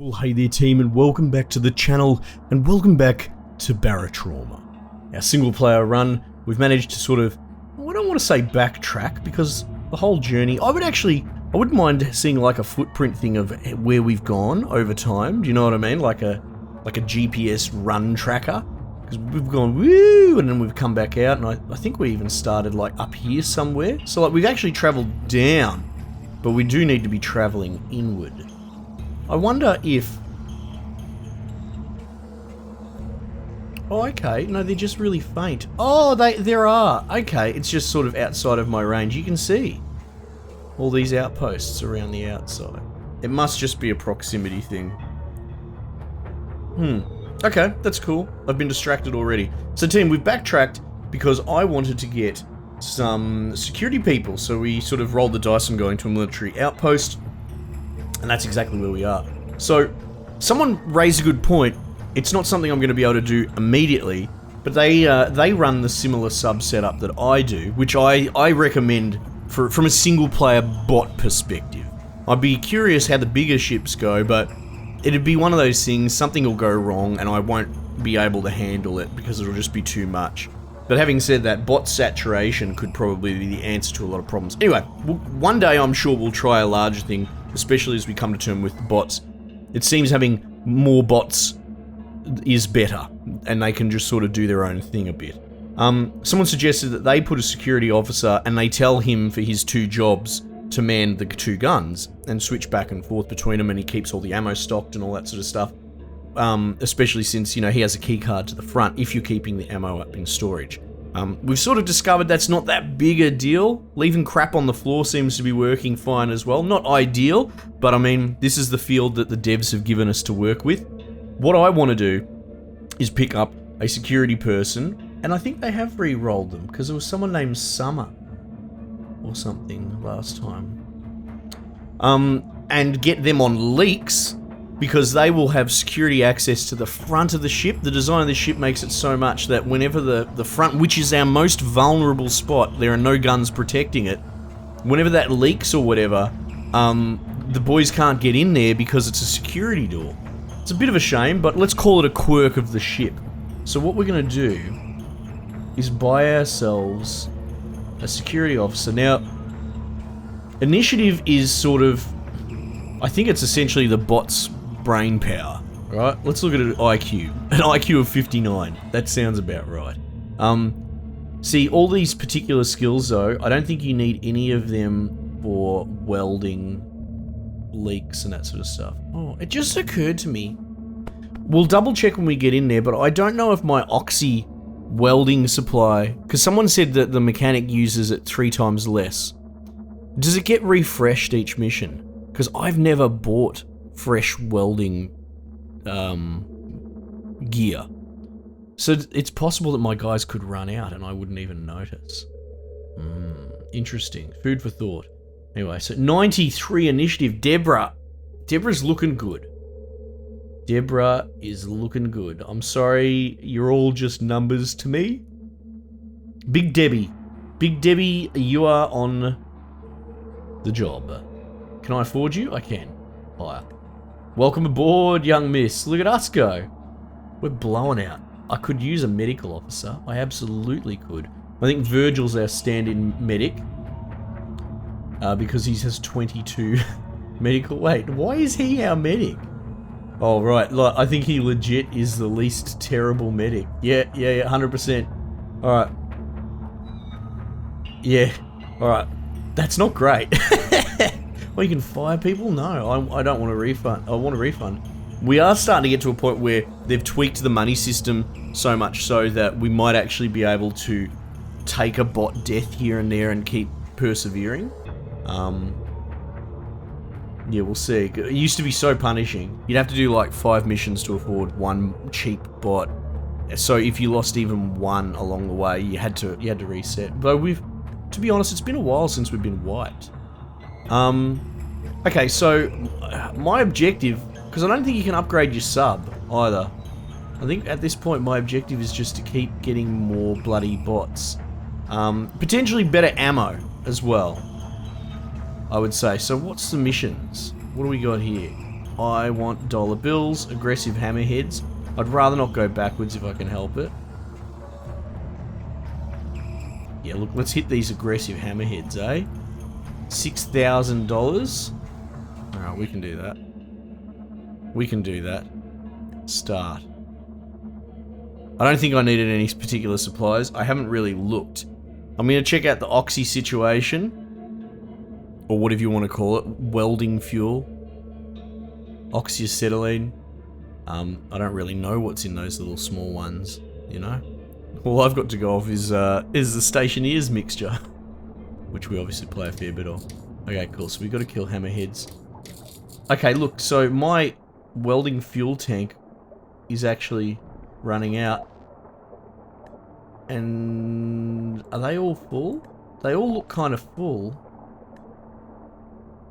Well, hey there team, and welcome back to the channel, and welcome back to Barotrauma. Our single player run, we've managed to sort of, I don't want to say backtrack, because the whole journey, I wouldn't mind seeing like a footprint thing of where we've gone over time, do you know what I mean? Like a GPS run tracker, because we've gone woo, and then we've come back out, and I think we even started like up here somewhere, so like we've actually travelled down, but we do need to be travelling inward. I wonder if... Oh, okay. No, they're just really faint. Oh, there are. Okay, it's just sort of outside of my range. You can see all these outposts around the outside. It must just be a proximity thing. Okay, that's cool. I've been distracted already. So, team, we've backtracked because I wanted to get some security people. So we sort of rolled the dice on going to a military outpost. And that's exactly where we are. So, someone raised a good point. It's not something I'm going to be able to do immediately, but they run the similar sub setup that I do, which I recommend from a single player bot perspective. I'd be curious how the bigger ships go, but it'd be one of those things, something will go wrong and I won't be able to handle it because it'll just be too much. But having said that, bot saturation could probably be the answer to a lot of problems. Anyway, one day I'm sure we'll try a larger thing, especially as we come to terms with the bots. It seems having more bots is better, and they can just sort of do their own thing a bit. Someone suggested that they put a security officer and they tell him for his two jobs to man the two guns and switch back and forth between them, and he keeps all the ammo stocked and all that sort of stuff. Especially since, you know, he has a key card to the front if you're keeping the ammo up in storage. We've sort of discovered that's not that big a deal. Leaving crap on the floor seems to be working fine as well. Not ideal, but I mean, this is the field that the devs have given us to work with. What I want to do is pick up a security person, and I think they have re-rolled them, because there was someone named Summer or something last time. And get them on leaks, because they will have security access to the front of the ship. The design of the ship makes it so much that whenever the front, which is our most vulnerable spot, there are no guns protecting it. Whenever that leaks or whatever, the boys can't get in there because it's a security door. It's a bit of a shame, but let's call it a quirk of the ship. So what we're going to do is buy ourselves a security officer. Now, initiative is sort of, I think it's essentially the bot's brain power, right? Let's look at an IQ. An IQ of 59. That sounds about right. See, all these particular skills, though, I don't think you need any of them for welding, leaks, and that sort of stuff. Oh, it just occurred to me. We'll double check when we get in there, but I don't know if my Oxy welding supply, because someone said that the mechanic uses it 3 times less. Does it get refreshed each mission? Because I've never bought fresh welding gear. So it's possible that my guys could run out and I wouldn't even notice. Interesting. Food for thought. Anyway, so 93 initiative. Deborah's looking good. Deborah is looking good. I'm sorry, you're all just numbers to me. Big Debbie. Big Debbie, you are on the job. Can I afford you? I can. Hire. Welcome aboard, young miss. Look at us go. We're blowing out. I could use a medical officer. I absolutely could. I think Virgil's our stand-in medic. Because he has 22 medical... Wait, why is he our medic? Oh, right. I think he legit is the least terrible medic. Yeah, 100%. Alright. Yeah. Alright. That's not great. Well, you can fire people? No, I don't want a refund. I want a refund. We are starting to get to a point where they've tweaked the money system so much so that we might actually be able to take a bot death here and there and keep persevering. Yeah, we'll see. It used to be so punishing. You'd have to do like 5 missions to afford one cheap bot. So if you lost even one along the way, you had to reset. Though to be honest, it's been a while since we've been wiped. Okay, so my objective, because I don't think you can upgrade your sub either. I think at this point my objective is just to keep getting more bloody bots. Potentially better ammo as well, I would say. So what's the missions? What do we got here? I want dollar bills, aggressive hammerheads. I'd rather not go backwards if I can help it. Yeah, look, let's hit these aggressive hammerheads, eh? $6,000. Alright, we can do that. We can do that. Start. I don't think I needed any particular supplies. I haven't really looked. I'm going to check out the oxy situation. Or whatever you want to call it. Welding fuel. Oxyacetylene. I don't really know what's in those little small ones, you know? All I've got to go off is the Stationeers mixture. Which we obviously play a fair bit of. Okay, cool. So we've got to kill hammerheads. Okay, look. So my welding fuel tank is actually running out. And are they all full? They all look kind of full.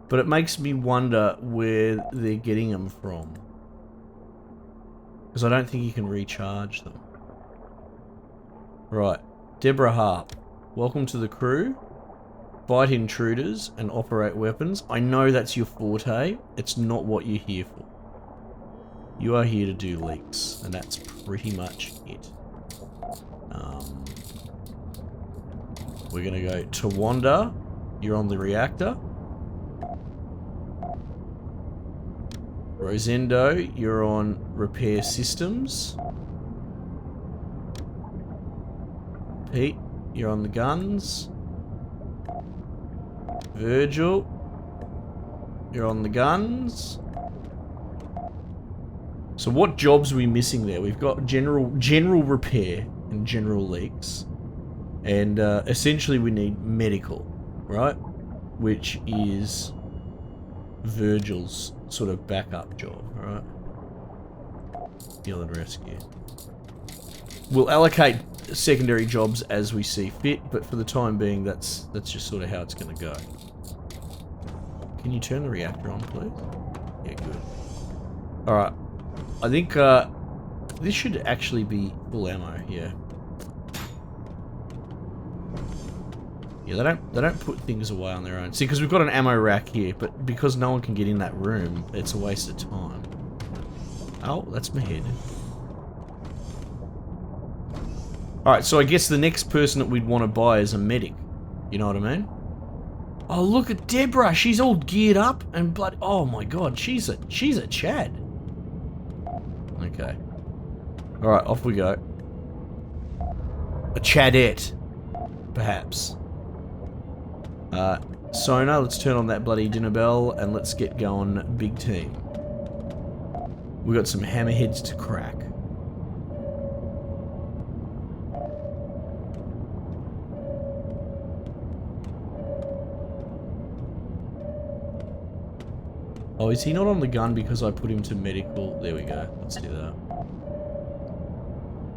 But it makes me wonder where they're getting them from. Because I don't think you can recharge them. Right. Deborah Harp. Welcome to the crew. Fight intruders and operate weapons. I know that's your forte. It's not what you're here for. You are here to do leaks. And that's pretty much it. We're going to go to Wanda. You're on the reactor. Rosendo, you're on repair systems. Pete, you're on the guns. Virgil, you're on the guns. So what jobs are we missing there? We've got general repair and general leaks. And essentially we need medical, right? Which is Virgil's sort of backup job, right? Heal and rescue. We'll allocate secondary jobs as we see fit, but for the time being, that's just sort of how it's going to go. Can you turn the reactor on, please? Yeah, good. Alright. I think this should actually be full ammo, yeah. Yeah, they don't put things away on their own. See, because we've got an ammo rack here, but because no one can get in that room, it's a waste of time. Oh, that's my head. Alright, so I guess the next person that we'd want to buy is a medic. You know what I mean? Oh, look at Deborah. She's all geared up and blood. Oh my god, she's a Chad. Okay. Alright, off we go. A Chadette, perhaps. Sona, let's turn on that bloody dinner bell and let's get going, big team. We got some hammerheads to crack. Oh, is he not on the gun because I put him to medical? There we go. Let's do that.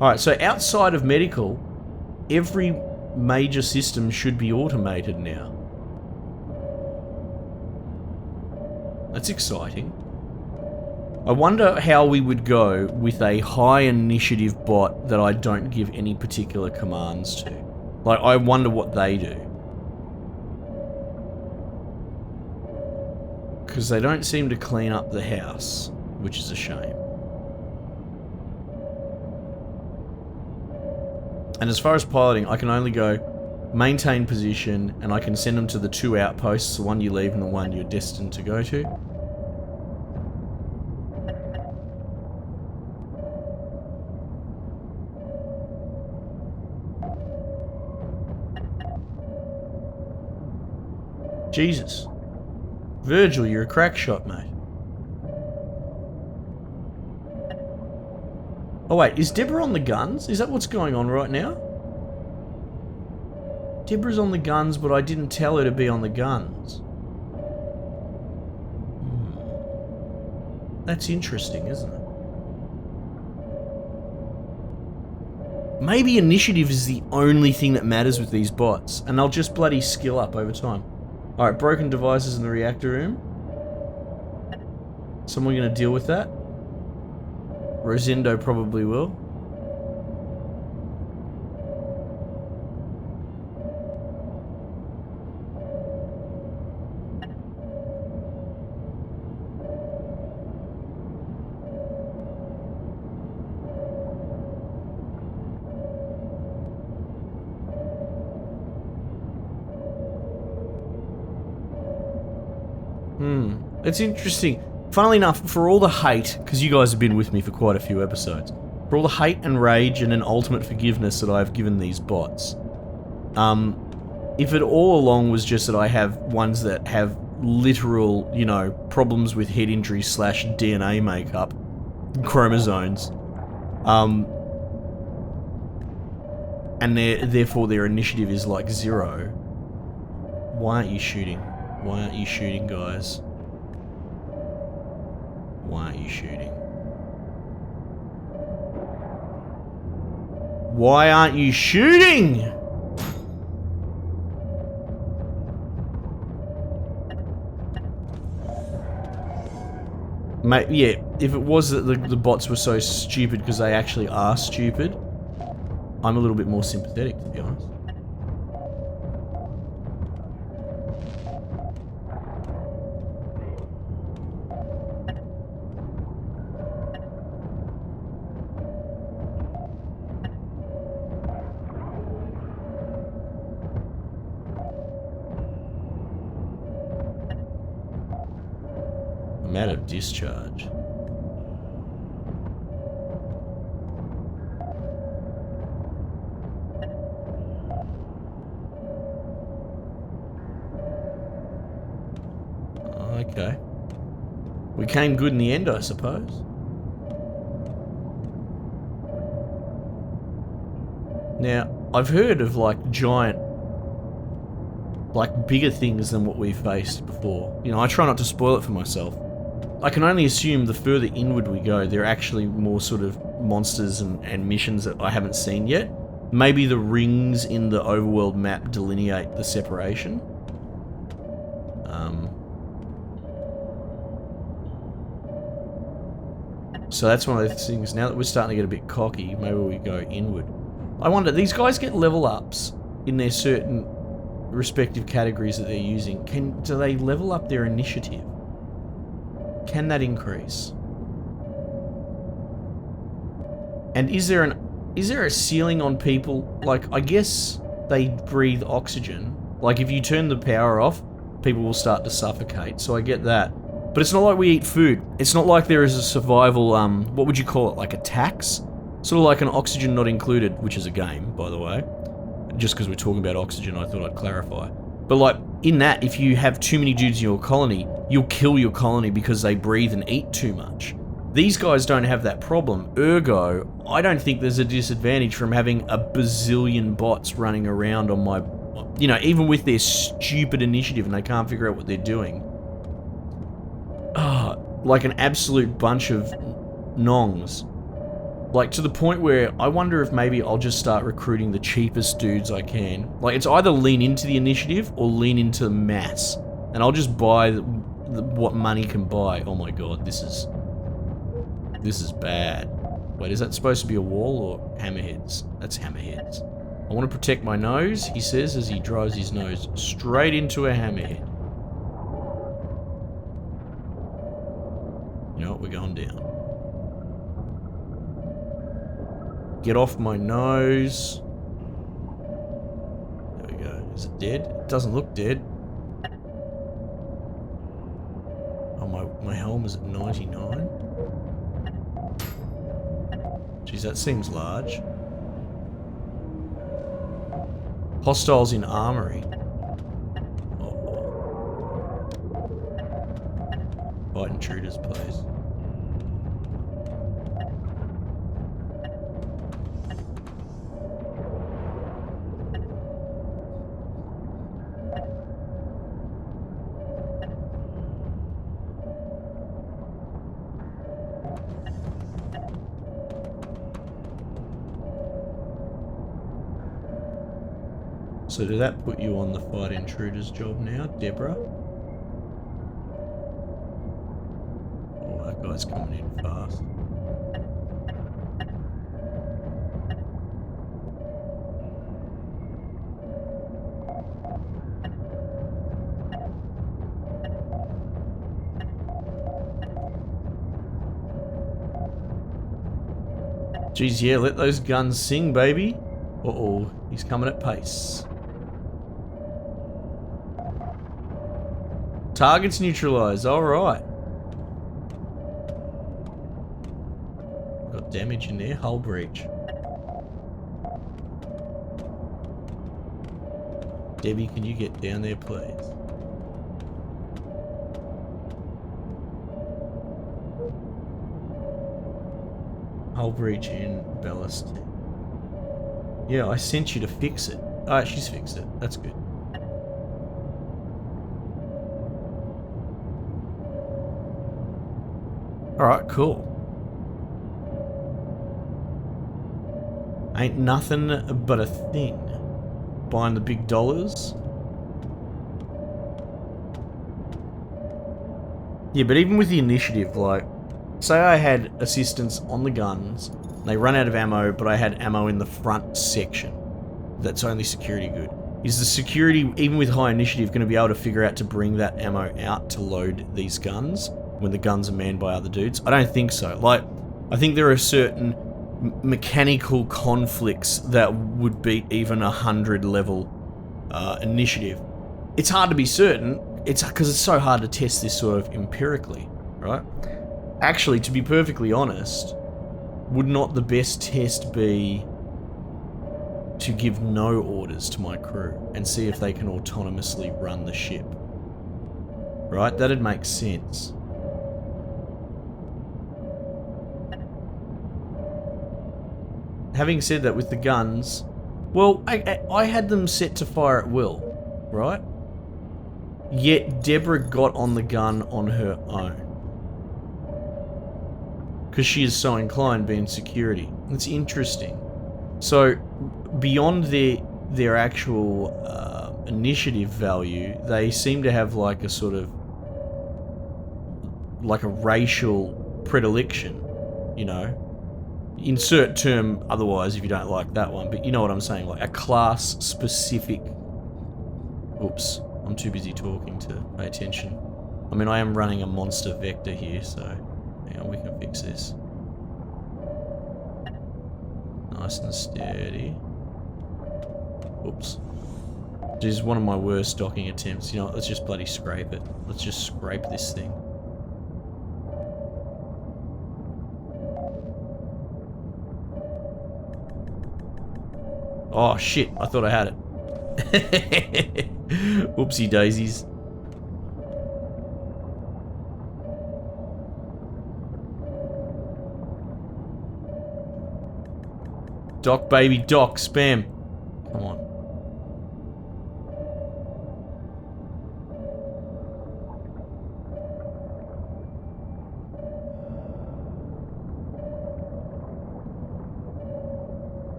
Alright, so outside of medical, every major system should be automated now. That's exciting. I wonder how we would go with a high initiative bot that I don't give any particular commands to. Like, I wonder what they do. Because they don't seem to clean up the house, which is a shame. And as far as piloting, I can only go maintain position, and I can send them to the 2 outposts, the one you leave and the one you're destined to go to. Jesus. Virgil, you're a crack shot, mate. Oh wait, is Deborah on the guns? Is that what's going on right now? Deborah's on the guns, but I didn't tell her to be on the guns. That's interesting, isn't it? Maybe initiative is the only thing that matters with these bots, and they'll just bloody skill up over time. Alright, broken devices in the reactor room. Someone gonna deal with that? Rosendo probably will. It's interesting. Funnily enough, for all the hate, because you guys have been with me for quite a few episodes, for all the hate and rage and an ultimate forgiveness that I've given these bots, if it all along was just that I have ones that have literal, you know, problems with head injury / DNA makeup, chromosomes, and therefore their initiative is like 0, why aren't you shooting? Why aren't you shooting, guys? Why aren't you shooting? Why aren't you shooting? Mate, yeah, if it was that the bots were so stupid because they actually are stupid, I'm a little bit more sympathetic, to be honest. I'm out of discharge. Okay. We came good in the end, I suppose. Now, I've heard of like giant, like bigger things than what we've faced before. You know, I try not to spoil it for myself. I can only assume the further inward we go, there are actually more sort of monsters and missions that I haven't seen yet. Maybe the rings in the overworld map delineate the separation. So that's one of those things. Now that we're starting to get a bit cocky, maybe we go inward. I wonder, these guys get level ups in their certain respective categories that they're using. Do they level up their initiative? Can that increase? And is there a ceiling on people? Like, I guess they breathe oxygen. Like, if you turn the power off, people will start to suffocate. So I get that. But it's not like we eat food. It's not like there is a survival, what would you call it? Like a tax? Sort of like an oxygen not included, which is a game, by the way. Just because we're talking about oxygen, I thought I'd clarify. But like, in that, if you have too many dudes in your colony, you'll kill your colony because they breathe and eat too much. These guys don't have that problem. Ergo, I don't think there's a disadvantage from having a bazillion bots running around on my... You know, even with their stupid initiative and they can't figure out what they're doing. Like an absolute bunch of nongs. Like, to the point where I wonder if maybe I'll just start recruiting the cheapest dudes I can. Like, it's either lean into the initiative or lean into mass. And I'll just buy what money can buy. Oh my god, this is bad. Wait, is that supposed to be a wall or hammerheads? That's hammerheads. I want to protect my nose, he says as he drives his nose straight into a hammerhead. You know what, we're going down. Get off my nose. There we go. Is it dead? It doesn't look dead. Oh, my helm is at 99. Jeez, that seems large. Hostiles in armory. Oh. Fight intruders, please. So did that put you on the fight intruders job now, Deborah? Oh, that guy's coming in fast. Geez, yeah, let those guns sing, baby. Uh-oh, he's coming at pace. Targets neutralized, alright. Got damage in there, hull breach. Debbie, can you get down there, please? Hull breach in ballast. Yeah, I sent you to fix it. Alright, she's fixed it. That's good. Alright, cool. Ain't nothing but a thing. Buying the big dollars. Yeah, but even with the initiative, like, say I had assistance on the guns, they run out of ammo, but I had ammo in the front section. That's only security good. Is the security, even with high initiative, going to be able to figure out to bring that ammo out to load these guns when the guns are manned by other dudes? I don't think so. Like, I think there are certain mechanical conflicts that would beat even 100 level initiative. It's hard to be certain. It's because it's so hard to test this sort of empirically, right? Actually, to be perfectly honest, would not the best test be to give no orders to my crew and see if they can autonomously run the ship? Right? That'd make sense. Having said that, with the guns, well, I had them set to fire at will, right? Yet Deborah got on the gun on her own. Because she is so inclined being security. It's interesting. So, beyond their actual initiative value, they seem to have like a sort of, like a racial predilection, you know? Insert term otherwise if you don't like that one, but you know what I'm saying, like a class specific. Oops, I'm too busy talking to pay attention. I mean, I am running a monster vector here, so hang on, we can fix this. Nice and steady. Oops. This is one of my worst docking attempts. You know what, let's just bloody scrape it. Let's just scrape this thing. Oh shit, I thought I had it. Oopsie daisies. Doc baby, doc, spam. Come on.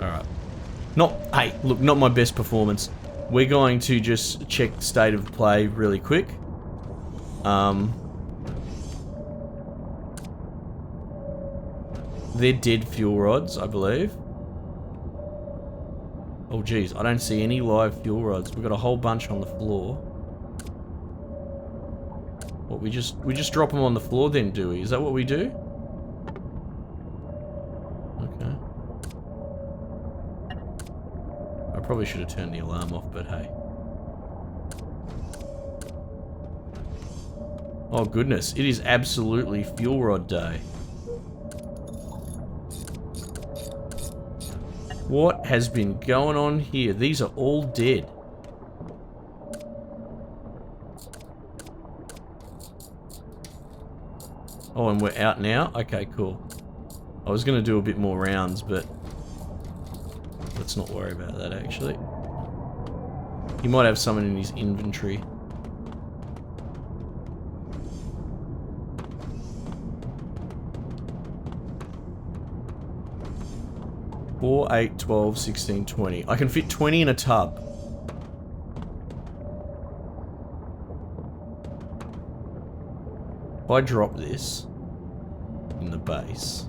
Alright. Hey, look, not my best performance. We're going to just check the state of play really quick. They're dead fuel rods, I believe. Oh geez, I don't see any live fuel rods. We've got a whole bunch on the floor. What, we just drop them on the floor then, do we? Is that what we do? Okay. I probably should have turned the alarm off, but hey. Oh goodness, it is absolutely fuel rod day. What has been going on here? These are all dead. Oh, and we're out now? Okay, cool. I was going to do a bit more rounds, but let's not worry about that, actually. He might have someone in his inventory. Four, 8, 12, 16, 20. I can fit 20 in a tub. If I drop this in the base.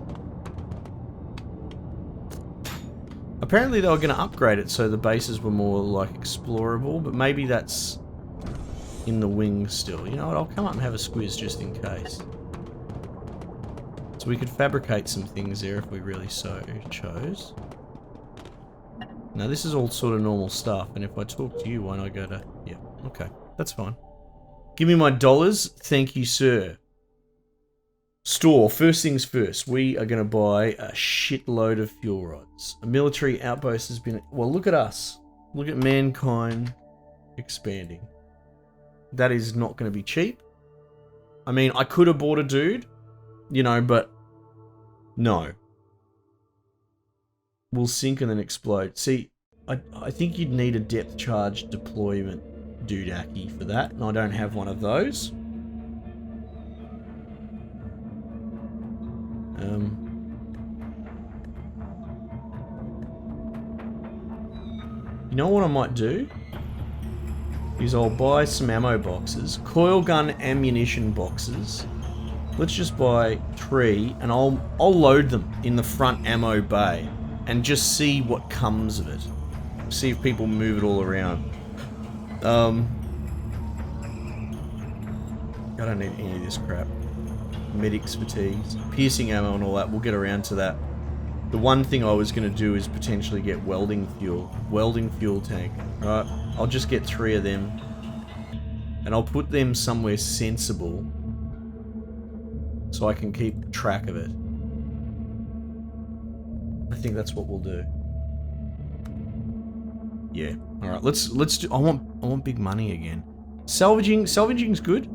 Apparently they were going to upgrade it so the bases were more like explorable, but maybe that's in the wings still. You know what, I'll come up and have a squiz just in case. So we could fabricate some things there if we really so chose. Now this is all sort of normal stuff, and if I talk to you, why not go to... Yeah, okay. okay. That's fine. Give me my dollars. Thank you, sir. Store. First things first. We are going to buy a shitload of fuel rods. A military outpost has been... Well, look at us. Look at mankind expanding. That is not going to be cheap. I mean, I could have bought a dude, you know, but no. We'll sink and then explode. See, I think you'd need a depth charge deployment doodaki for that, and I don't have one of those. You know what I might do? Is I'll buy some ammo boxes, coil gun ammunition boxes. Let's just buy 3, and I'll load them in the front ammo bay, and just see what comes of it. See if people move it all around. I don't need any of this crap. Medic's fatigues, piercing ammo and all that. We'll get around to that. The one thing I was going to do is potentially get welding fuel tank. Right, I'll just get 3 of them, and I'll put them somewhere sensible so I can keep track of it. I think that's what we'll do. Yeah. All right. Let's do. I want big money again. Salvaging's good.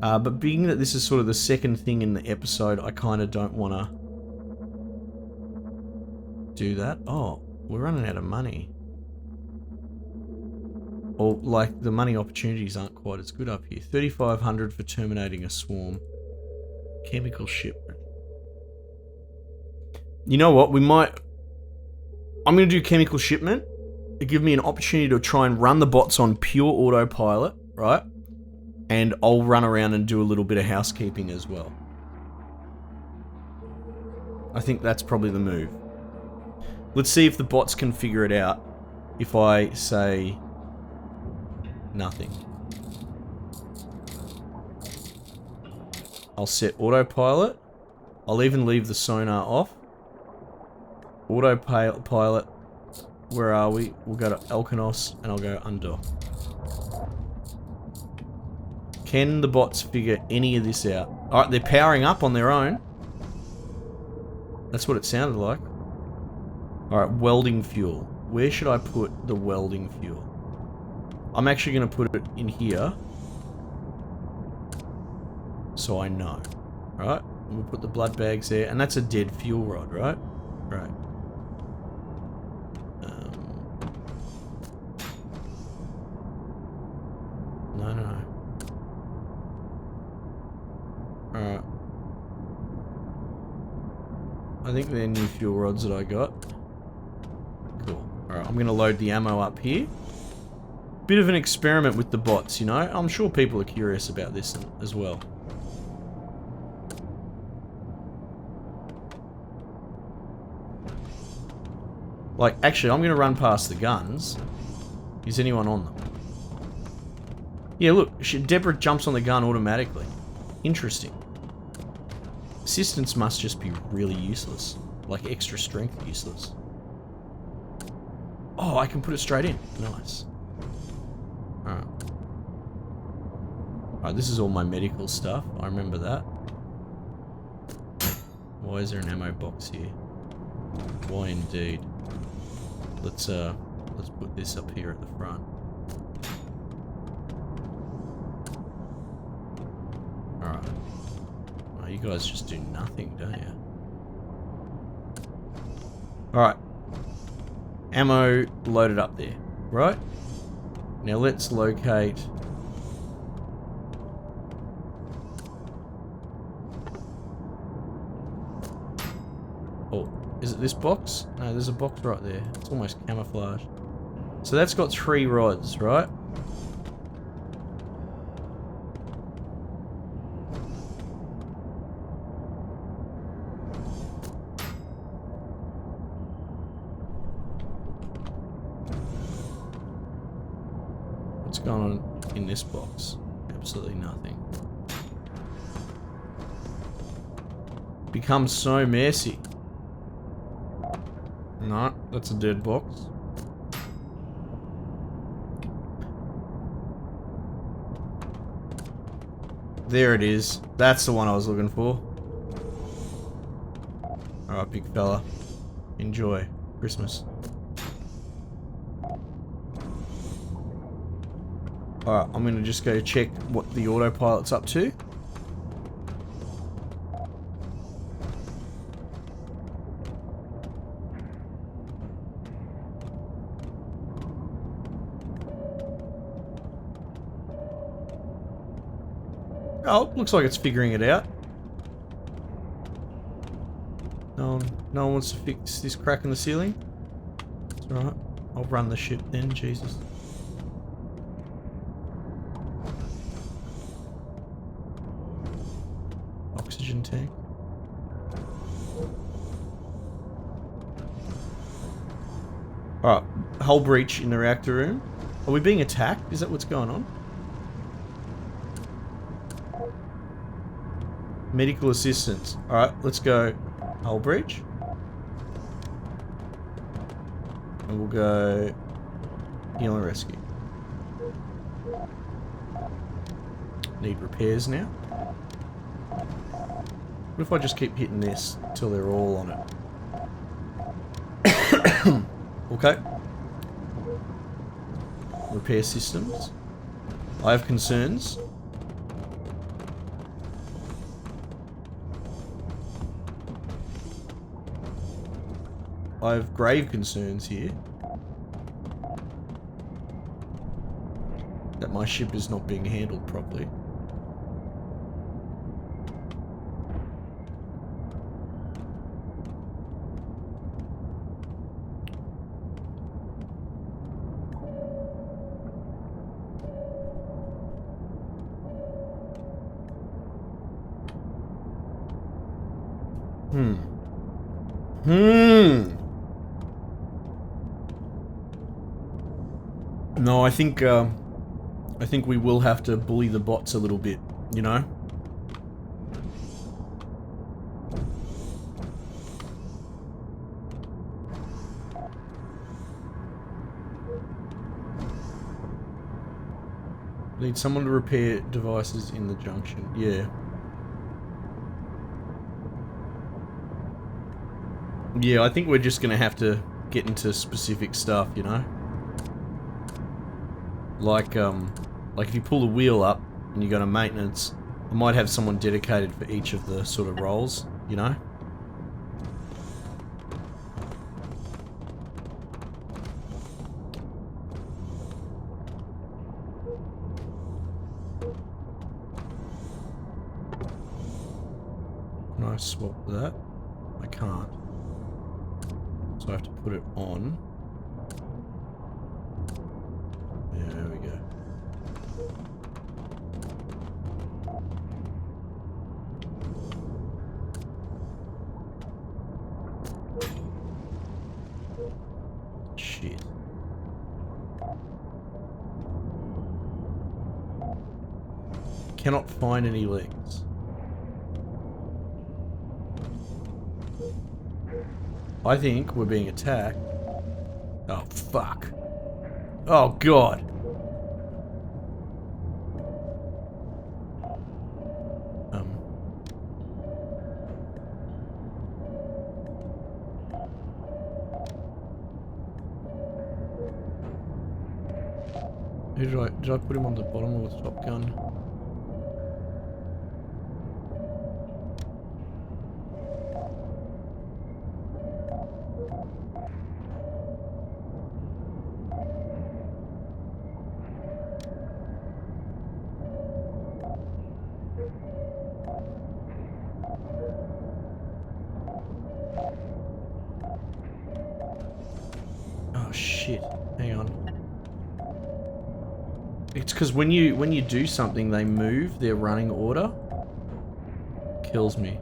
But being that this is sort of the second thing in the episode, I kind of don't want to do that. Oh, we're running out of money. Or, like, the money opportunities aren't quite as good up here. 3,500 for terminating a swarm. Chemical shipment. You know what? I'm going to do chemical shipment. It gives me an opportunity to try and run the bots on pure autopilot, right? And I'll run around and do a little bit of housekeeping as well. I think that's probably the move. Let's see if the bots can figure it out if I say nothing. I'll set autopilot. I'll even leave the sonar off. Autopilot. Where are we? We'll go to Elkanos and I'll go undock. Can the bots figure any of this out? Alright, they're powering up on their own. That's what it sounded like. Alright, welding fuel. Where should I put the welding fuel? I'm actually going to put it in here. So I know. Alright, we'll put the blood bags there. And that's a dead fuel rod, right? Right. No. Alright. I think they're new fuel rods that I got. Cool. Alright, I'm going to load the ammo up here. Bit of an experiment with the bots, you know? I'm sure people are curious about this as well. Like, actually, I'm going to run past the guns. Is anyone on them? Yeah, look, Deborah jumps on the gun automatically. Interesting. Assistance must just be really useless. Like extra strength useless. Oh, I can put it straight in. Nice. Alright. Alright, this is all my medical stuff. I remember that. Why is there an ammo box here? Why indeed? Let's put this up here at the front. Alright. Oh, you guys just do nothing, don't you? Alright. Ammo loaded up there, right? Now let's locate... Oh, is it this box? No, there's a box right there. It's almost camouflaged. So that's got 3 rods, right? What's going on in this box? Absolutely nothing. Becomes so messy. No, that's a dead box. There it is. That's the one I was looking for. Alright, big fella. Enjoy Christmas. Alright, I'm gonna just go check what the autopilot's up to. Oh, looks like it's figuring it out. No one wants to fix this crack in the ceiling? It's alright. I'll run the ship then, Jesus. Oxygen tank. Alright, hull breach in the reactor room. Are we being attacked? Is that what's going on? Medical assistance. Alright, let's go hull breach. And we'll go heal and rescue. Need repairs now. What if I just keep hitting this until they're all on it? Okay. Repair systems. I have concerns. I have grave concerns here. That my ship is not being handled properly. No, I think we will have to bully the bots a little bit, you know? Need someone to repair devices in the junction. Yeah. Yeah, I think we're just gonna have to get into specific stuff, you know? Like if you pull the wheel up and you go to maintenance, I might have someone dedicated for each of the sort of roles, you know? Can I swap that? I can't. So I have to put it on. There we go. Shit. Cannot find any legs. I think we're being attacked. Oh, fuck. Oh, God. Did I put him on the bottom or the top gun? Oh shit, hang on. It's because when you do something, they move their running order. Kills me.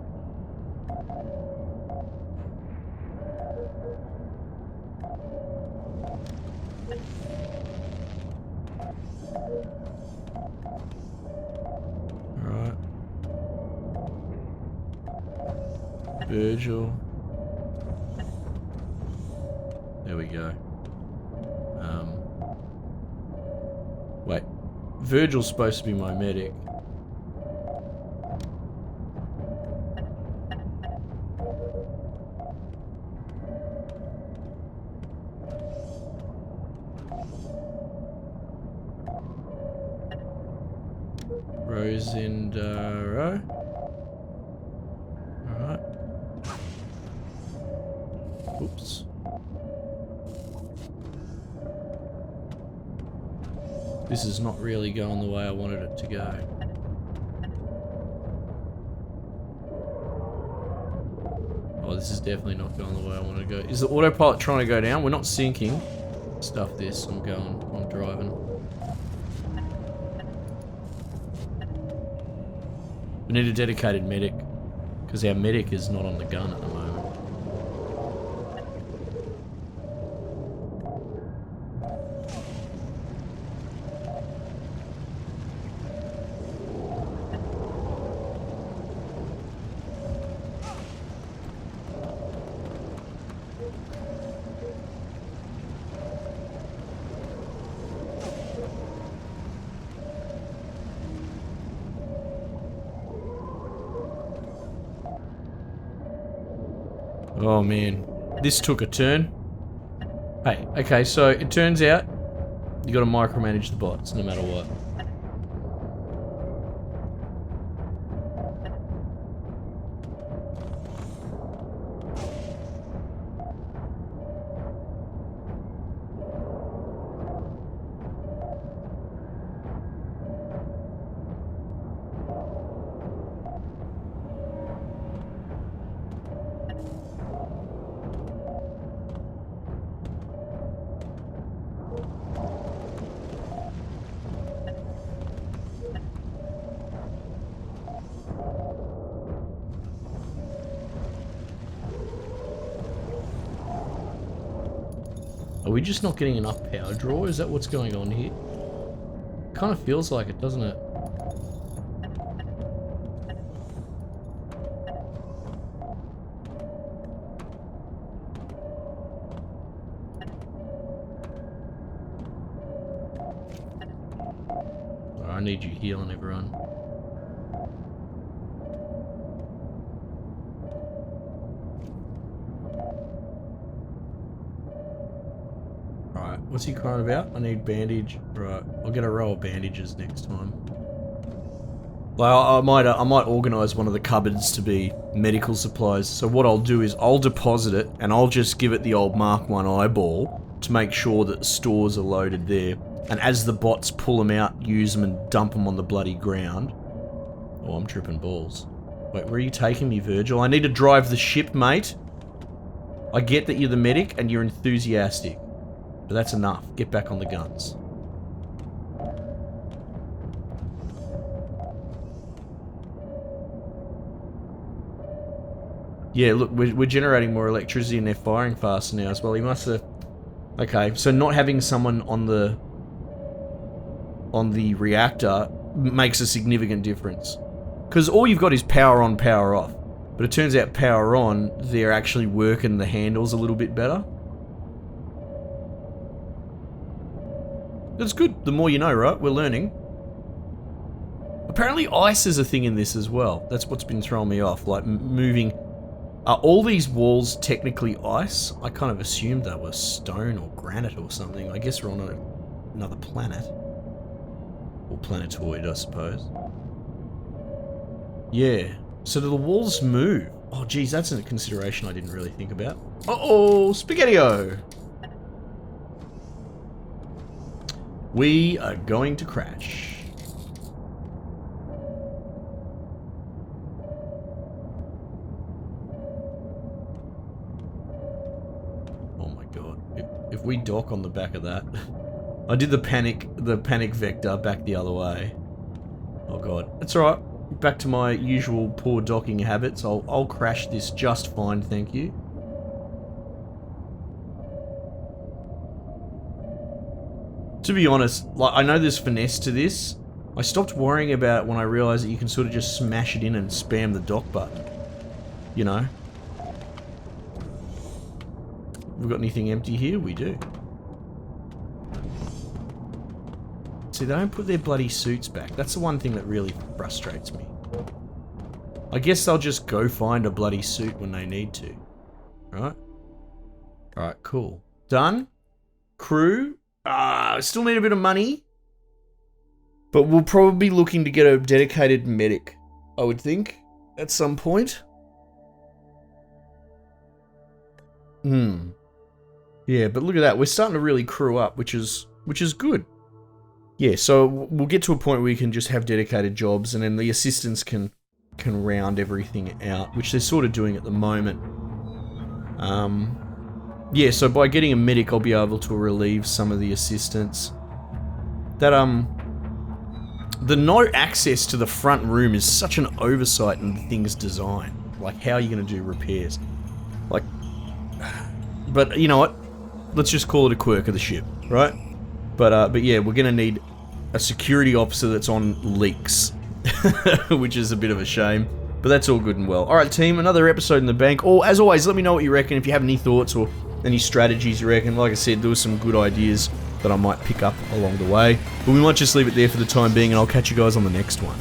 Alright. Virgil. There we go. Wait. Virgil's supposed to be my medic. those in a row. Alright. Oops. This is not really going the way I wanted it to go. Oh, this is definitely not going the way I wanted to go. Is the autopilot trying to go down? We're not sinking. Stuff this, I'm driving. We need a dedicated medic, because our medic is not on the gun at the moment. Oh man, this took a turn. Hey, okay, so it turns out you gotta micromanage the bots no matter what. Are we just not getting enough power draw? Is that what's going on here? Kind of feels like it, doesn't it? Oh, I need you healing, everyone. What's he crying about? I need bandage. Right, I'll get a row of bandages next time. Well, I might organise one of the cupboards to be medical supplies. So what I'll do is I'll deposit it and I'll just give it the old Mark 1 eyeball to make sure that the stores are loaded there. And as the bots pull them out, use them and dump them on the bloody ground. Oh, I'm tripping balls. Wait, where are you taking me, Virgil? I need to drive the ship, mate. I get that you're the medic and you're enthusiastic. But that's enough. Get back on the guns. Yeah, look, we're generating more electricity and they're firing faster now as well. He must have... Okay, so not having someone on the reactor makes a significant difference. Because all you've got is power on, power off. But it turns out power on, they're actually working the handles a little bit better. That's good. The more you know, right? We're learning. Apparently ice is a thing in this as well. That's what's been throwing me off. Like, moving... Are all these walls technically ice? I kind of assumed they were stone or granite or something. I guess we're on another planet. Or planetoid, I suppose. Yeah. So do the walls move? Oh, geez, that's a consideration I didn't really think about. Uh-oh! Spaghetti-O! We are going to crash. Oh my god. If we dock on the back of that... I did the panic vector back the other way. Oh god. It's alright. Back to my usual poor docking habits. I'll crash this just fine, thank you. To be honest, like, I know there's finesse to this. I stopped worrying about it when I realised that you can sort of just smash it in and spam the dock button. You know? We got anything empty here? We do. See, they don't put their bloody suits back. That's the one thing that really frustrates me. I guess they'll just go find a bloody suit when they need to. Right? Alright, cool. Done. Crew. Still need a bit of money. But we'll probably be looking to get a dedicated medic, I would think, at some point. Yeah, but look at that. We're starting to really crew up, which is good. Yeah, so we'll get to a point where we can just have dedicated jobs, and then the assistants can round everything out, which they're sort of doing at the moment. Yeah, so by getting a medic, I'll be able to relieve some of the assistants. That, the no access to the front room is such an oversight in the thing's design. Like, how are you going to do repairs? Like, but you know what? Let's just call it a quirk of the ship, right? But yeah, we're going to need a security officer that's on leaks, which is a bit of a shame. But that's all good and well. Alright team, another episode in the bank. Or, as always, let me know what you reckon. If you have any thoughts or any strategies you reckon. Like I said, there were some good ideas that I might pick up along the way. But we might just leave it there for the time being, and I'll catch you guys on the next one.